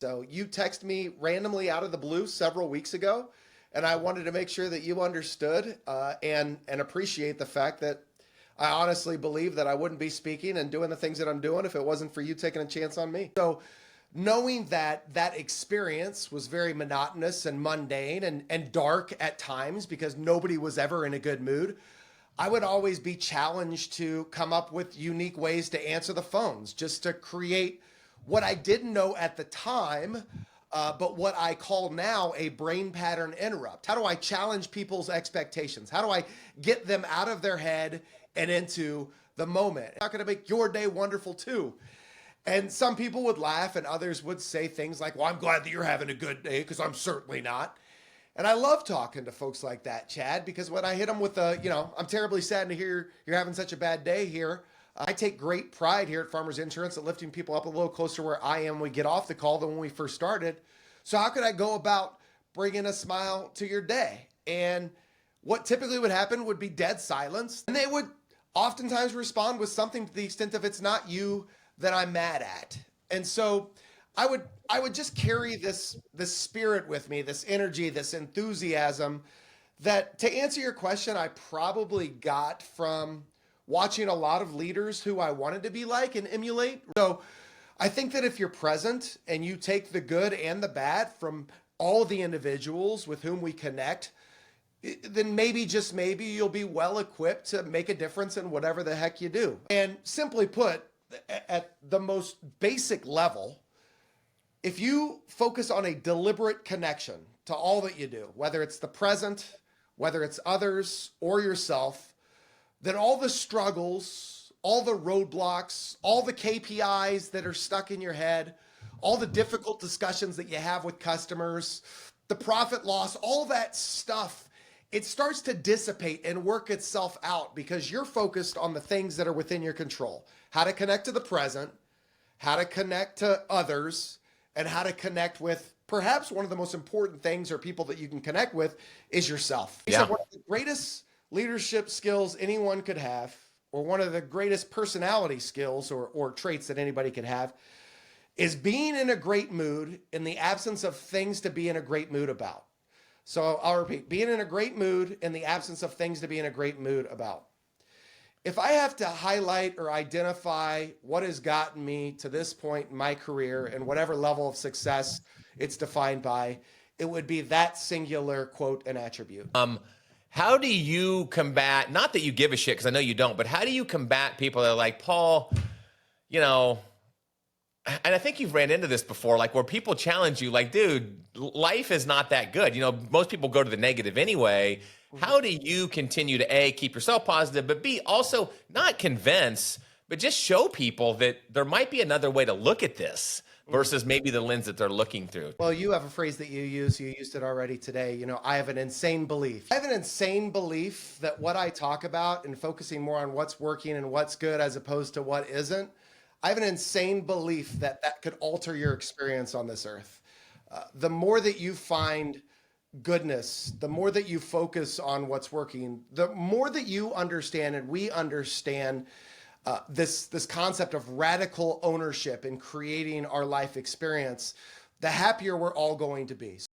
So you text me randomly out of the blue several weeks ago, and I wanted to make sure that you understood and appreciate the fact that I honestly believe that I wouldn't be speaking and doing the things that I'm doing if it wasn't for you taking a chance on me. So knowing that that experience was very monotonous and mundane and dark at times because nobody was ever in a good mood, I would always be challenged to come up with unique ways to answer the phones, just to create what I didn't know at the time, but what I call now a brain pattern interrupt. How do I challenge people's expectations? How do I get them out of their head and into the moment? How can I make your day wonderful too? And some people would laugh and others would say things like, well, I'm glad that you're having a good day because I'm certainly not. And I love talking to folks like that, Chad, because when I hit them with I'm terribly sad to hear you're having such a bad day here. I take great pride here at Farmers Insurance at lifting people up a little closer where I am when we get off the call than when we first started. So how could I go about bringing a smile to your day? And what typically would happen would be dead silence. And they would oftentimes respond with something to the extent of it's not you that I'm mad at. And so I would just carry this spirit with me, this energy, this enthusiasm that, to answer your question, I probably got from watching a lot of leaders who I wanted to be like and emulate. So I think that if you're present and you take the good and the bad from all the individuals with whom we connect, then maybe, just maybe, you'll be well equipped to make a difference in whatever the heck you do. And simply put, at the most basic level, if you focus on a deliberate connection to all that you do, whether it's the present, whether it's others or yourself, then all the struggles, all the roadblocks, all the KPIs that are stuck in your head, all the difficult discussions that you have with customers, the profit loss, all that stuff, it starts to dissipate and work itself out because you're focused on the things that are within your control. How to connect to the present, how to connect to others, and how to connect with perhaps one of the most important things or people that you can connect with is yourself. Yeah. One of the greatest leadership skills anyone could have, or one of the greatest personality skills or traits that anybody could have, is being in a great mood in the absence of things to be in a great mood about. So I'll repeat, being in a great mood in the absence of things to be in a great mood about. If I have to highlight or identify what has gotten me to this point in my career and whatever level of success it's defined by, it would be that singular quote and attribute. How do you combat, not that you give a shit, because I know you don't, but how do you combat people that are like, Paul, and I think you've ran into this before, like where people challenge you, like, dude, life is not that good. Most people go to the negative anyway. How do you continue to A, keep yourself positive, but B, also not convince, but just show people that there might be another way to look at this versus maybe the lens that they're looking through? Well, you have a phrase that you used it already today. I have an insane belief. I have an insane belief that what I talk about and focusing more on what's working and what's good as opposed to what isn't, I have an insane belief that that could alter your experience on this earth. The more that you find goodness, the more that you focus on what's working, the more that you understand and we understand this concept of radical ownership in creating our life experience, the happier we're all going to be.